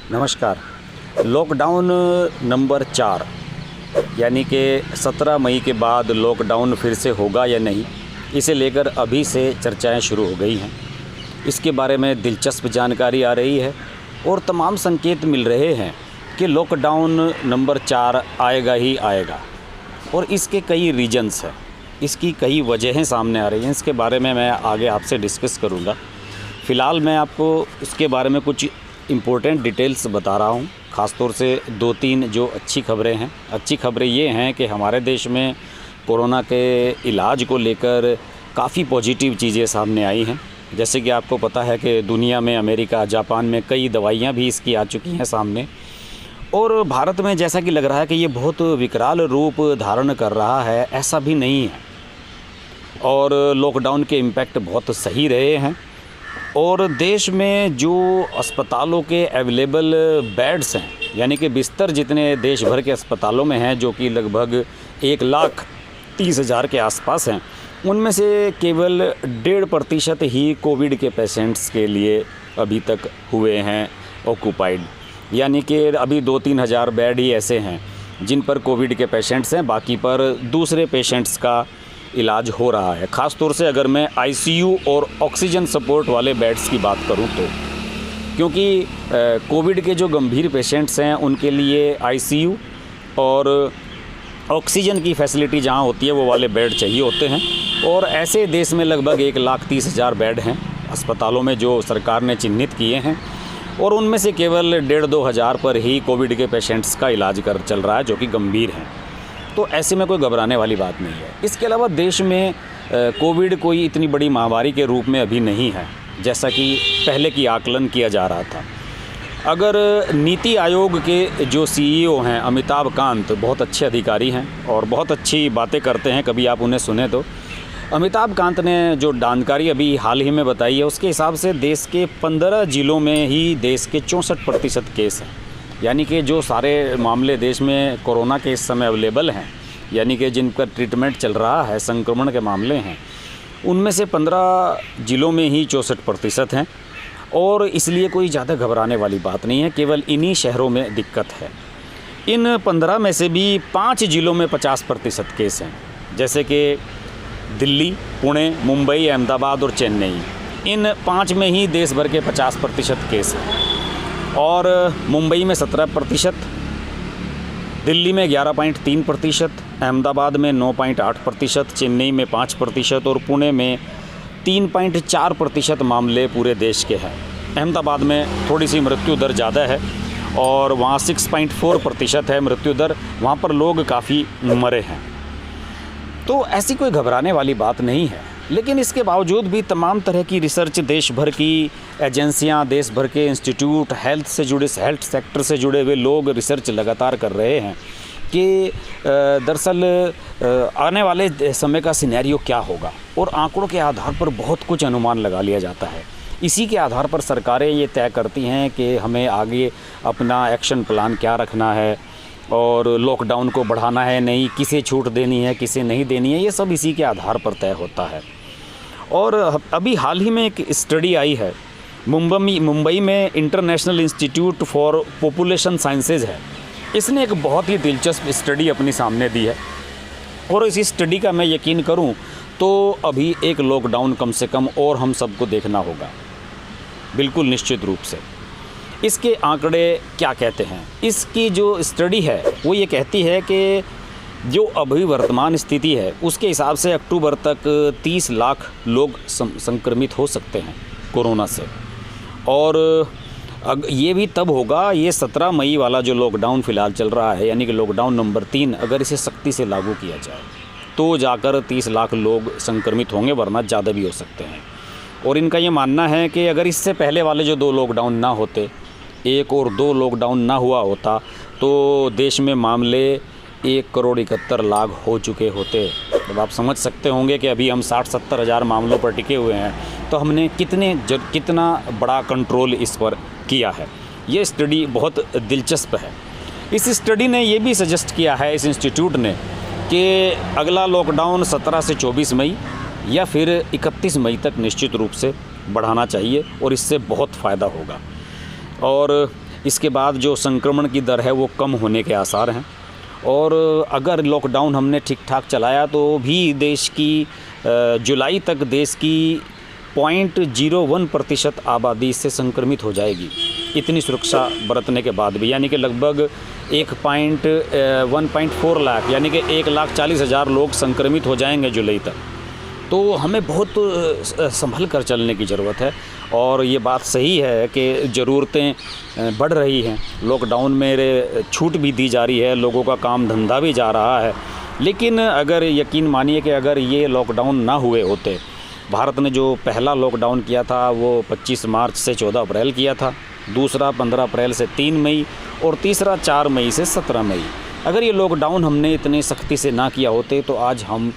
नमस्कार। Lockdown number 4 यानी कि 17 मई के बाद लॉकडाउन फिर से होगा या नहीं, इसे लेकर अभी से चर्चाएं शुरू हो गई हैं। इसके बारे में दिलचस्प जानकारी आ रही है और तमाम संकेत मिल रहे हैं कि लॉकडाउन नंबर 4 आएगा ही आएगा। और इसके कई रीजन्स हैं, इसकी कई वजहें सामने आ रही हैं। इसके बारे में मैं आगे आपसे डिस्कस करूँगा। फ़िलहाल मैं आपको इसके बारे में कुछ इम्पोर्टेंट डिटेल्स बता रहा हूँ, ख़ास तौर से 2-3 जो अच्छी खबरें हैं। अच्छी खबरें ये हैं कि हमारे देश में कोरोना के इलाज को लेकर काफ़ी पॉजिटिव चीज़ें सामने आई हैं। जैसे कि आपको पता है कि दुनिया में, अमेरिका, जापान में कई दवाइयाँ भी इसकी आ चुकी हैं सामने। और भारत में जैसा कि लग रहा है कि ये बहुत विकराल रूप धारण कर रहा है, ऐसा भी नहीं है। और लॉकडाउन के इम्पैक्ट बहुत सही रहे हैं। और देश में जो अस्पतालों के अवेलेबल बेड्स हैं, यानी कि बिस्तर जितने देश भर के अस्पतालों में हैं, जो कि लगभग 1,30,000 के आसपास हैं, उनमें से केवल 1.5% ही कोविड के पेशेंट्स के लिए अभी तक हुए हैं ऑक्यूपाइड। यानी कि अभी 2-3 हज़ार बेड ही ऐसे हैं जिन पर कोविड के पेशेंट्स हैं, बाकी पर दूसरे पेशेंट्स का इलाज हो रहा है। ख़ास तौर से अगर मैं आईसीयू और ऑक्सीजन सपोर्ट वाले बेड्स की बात करूं तो, क्योंकि कोविड के जो गंभीर पेशेंट्स हैं उनके लिए आईसीयू और ऑक्सीजन की फैसिलिटी जहां होती है वो वाले बेड चाहिए होते हैं। और ऐसे देश में लगभग 1,30,000 बेड हैं अस्पतालों में जो सरकार ने चिन्हित किए हैं, और उनमें से केवल 1,500-2 हज़ार पर ही कोविड के पेशेंट्स का इलाज चल रहा है जो कि गंभीर हैं। तो ऐसे में कोई घबराने वाली बात नहीं है। इसके अलावा देश में कोविड कोई इतनी बड़ी महामारी के रूप में अभी नहीं है जैसा कि पहले की आकलन किया जा रहा था। अगर नीति आयोग के जो सीईओ हैं अमिताभ कांत, बहुत अच्छे अधिकारी हैं और बहुत अच्छी बातें करते हैं, कभी आप उन्हें सुने तो। अमिताभ कांत ने जो जानकारी अभी हाल ही में बताई है, उसके हिसाब से देश के 15 ज़िलों में ही देश के 64% केस हैं। यानी कि जो सारे मामले देश में कोरोना के इस समय अवेलेबल हैं, यानी कि जिन पर ट्रीटमेंट चल रहा है, संक्रमण के मामले हैं, उनमें से 15 ज़िलों में ही 64% हैं। और इसलिए कोई ज़्यादा घबराने वाली बात नहीं है, केवल इन्हीं शहरों में दिक्कत है। इन 15 में से भी 5 ज़िलों में 50% केस हैं, जैसे कि दिल्ली, पुणे, मुंबई, अहमदाबाद और चेन्नई। इन 5 में ही देश भर के 50% केस हैं। और मुंबई में 17%, दिल्ली में 11.3%, अहमदाबाद में 9.8%, चेन्नई में 5% और पुणे में 3.4% मामले पूरे देश के हैं। अहमदाबाद में थोड़ी सी मृत्यु दर ज़्यादा है और वहाँ 6.4% है मृत्यु दर, वहाँ पर लोग काफ़ी मरे हैं। तो ऐसी कोई घबराने वाली बात नहीं है। लेकिन इसके बावजूद भी तमाम तरह की रिसर्च, देश भर की एजेंसियां, देश भर के इंस्टीट्यूट, हेल्थ सेक्टर से जुड़े हुए लोग रिसर्च लगातार कर रहे हैं कि दरअसल आने वाले समय का सिनेरियो क्या होगा। और आंकड़ों के आधार पर बहुत कुछ अनुमान लगा लिया जाता है। इसी के आधार पर सरकारें ये तय करती हैं कि हमें आगे अपना एक्शन प्लान क्या रखना है और लॉकडाउन को बढ़ाना है नहीं, किसे छूट देनी है, किसे नहीं देनी है, ये सब इसी के आधार पर तय होता है। और अभी हाल ही में एक स्टडी आई है मुंबई में, international institute for population sciences है। इसने एक बहुत ही दिलचस्प स्टडी अपनी सामने दी है। और इस स्टडी का मैं यकीन करूं तो अभी एक लॉकडाउन कम से कम और हम सबको देखना होगा, बिल्कुल निश्चित रूप से। इसके आंकड़े क्या कहते हैं? इसकी जो स्टडी है वो ये कहती है कि जो अभी वर्तमान स्थिति है उसके हिसाब से अक्टूबर तक 30 लाख लोग संक्रमित हो सकते हैं कोरोना से। और ये भी तब होगा, ये 17 मई वाला जो लॉकडाउन फ़िलहाल चल रहा है, यानी कि लॉकडाउन नंबर 3, अगर इसे सख्ती से लागू किया जाए तो जाकर 30 लाख लोग संक्रमित होंगे, वरना ज़्यादा भी हो सकते हैं। और इनका ये मानना है कि अगर इससे पहले वाले जो 2 लॉकडाउन ना होते, 1 और 2 लॉकडाउन ना हुआ होता, तो देश में मामले 1,71,00,000 हो चुके होते। अब आप समझ सकते होंगे कि अभी हम 60-70 हज़ार मामलों पर टिके हुए हैं, तो हमने कितना बड़ा कंट्रोल इस पर किया है। ये स्टडी बहुत दिलचस्प है। इस स्टडी ने ये भी सजेस्ट किया है, इस इंस्टीट्यूट ने, कि अगला लॉकडाउन 17 से 24 मई या फिर 31 मई तक निश्चित रूप से बढ़ाना चाहिए और इससे बहुत फ़ायदा होगा। और इसके बाद जो संक्रमण की दर है वो कम होने के आसार हैं। और अगर लॉकडाउन हमने ठीक ठाक चलाया तो भी देश की जुलाई तक देश की 0.01% आबादी इससे संक्रमित हो जाएगी, इतनी सुरक्षा बरतने के बाद भी। यानी कि लगभग 1.4 लाख यानी कि 1,40,000 लोग संक्रमित हो जाएंगे जुलाई तक। तो हमें बहुत संभल कर चलने की ज़रूरत है। और ये बात सही है कि ज़रूरतें बढ़ रही हैं, लॉकडाउन में छूट भी दी जा रही है, लोगों का काम धंधा भी जा रहा है। लेकिन अगर यकीन मानिए कि अगर ये लॉकडाउन ना हुए होते, भारत ने जो पहला लॉकडाउन किया था वो 25 मार्च से 14 अप्रैल किया था, दूसरा 15 अप्रैल से 3 मई और तीसरा 4 मई से 17 मई। अगर ये लॉकडाउन हमने इतनी सख्ती से ना किया होते तो आज हम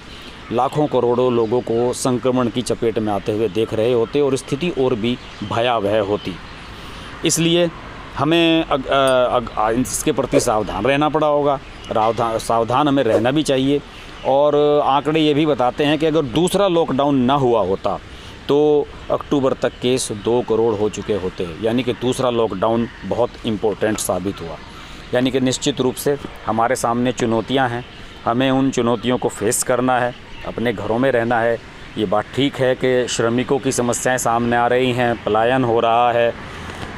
लाखों करोड़ों लोगों को संक्रमण की चपेट में आते हुए देख रहे होते और स्थिति और भी भयावह होती। इसलिए हमें इसके प्रति सावधान रहना पड़ा होगा, सावधान हमें रहना भी चाहिए। और आंकड़े ये भी बताते हैं कि अगर दूसरा लॉकडाउन ना हुआ होता तो अक्टूबर तक केस 2 करोड़ हो चुके होते। यानी कि दूसरा लॉकडाउन बहुत इम्पोर्टेंट साबित हुआ। यानी कि निश्चित रूप से हमारे सामने चुनौतियां हैं, हमें उन चुनौतियों को फेस करना है, अपने घरों में रहना है। ये बात ठीक है कि श्रमिकों की समस्याएं सामने आ रही हैं, पलायन हो रहा है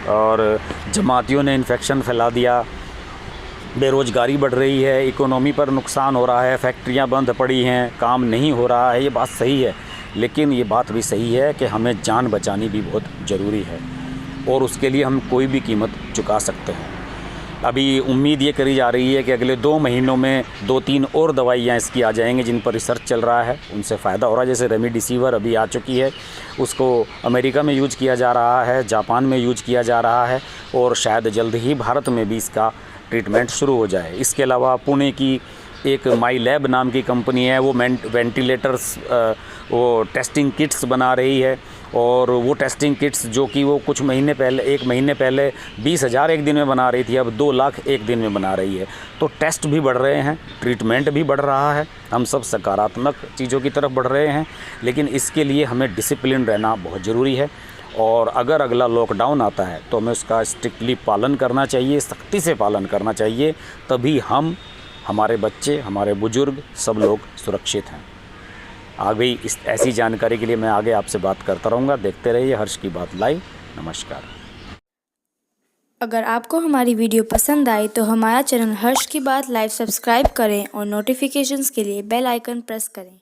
और जमातियों ने इन्फेक्शन फैला दिया, बेरोज़गारी बढ़ रही है, इकोनॉमी पर नुकसान हो रहा है, फैक्ट्रियां बंद पड़ी हैं, काम नहीं हो रहा है। ये बात सही है, लेकिन ये बात भी सही है कि हमें जान बचानी भी बहुत ज़रूरी है और उसके लिए हम कोई भी कीमत चुका सकते हैं। अभी उम्मीद ये करी जा रही है कि अगले 2 महीनों में 2-3 और दवाइयाँ इसकी आ जाएंगी जिन पर रिसर्च चल रहा है, उनसे फ़ायदा हो रहा है। जैसे रेमडेसिविर अभी आ चुकी है, उसको अमेरिका में यूज किया जा रहा है, जापान में यूज किया जा रहा है और शायद जल्द ही भारत में भी इसका ट्रीटमेंट शुरू हो जाए। इसके अलावा पुणे की एक माई लैब नाम की कंपनी है, वो वेंटिलेटर्स वो टेस्टिंग किट्स बना रही है और वो टेस्टिंग किट्स जो कि वो कुछ महीने पहले 1 महीने पहले 20,000 एक दिन में बना रही थी, अब 2 लाख एक दिन में बना रही है। तो टेस्ट भी बढ़ रहे हैं, ट्रीटमेंट भी बढ़ रहा है, हम सब सकारात्मक चीज़ों की तरफ बढ़ रहे हैं। लेकिन इसके लिए हमें डिसिप्लिन रहना बहुत ज़रूरी है और अगर अगला लॉकडाउन आता है तो हमें उसका स्ट्रिक्टली पालन करना चाहिए, सख्ती से पालन करना चाहिए। तभी हम, हमारे बच्चे, हमारे बुजुर्ग, सब लोग सुरक्षित हैं। आगे इस ऐसी जानकारी के लिए मैं आगे आपसे बात करता रहूँगा। देखते रहिए हर्ष की बात लाइव। नमस्कार। अगर आपको हमारी वीडियो पसंद आई तो हमारा चैनल हर्ष की बात लाइव सब्सक्राइब करें और नोटिफिकेशंस के लिए बेल आइकन प्रेस करें।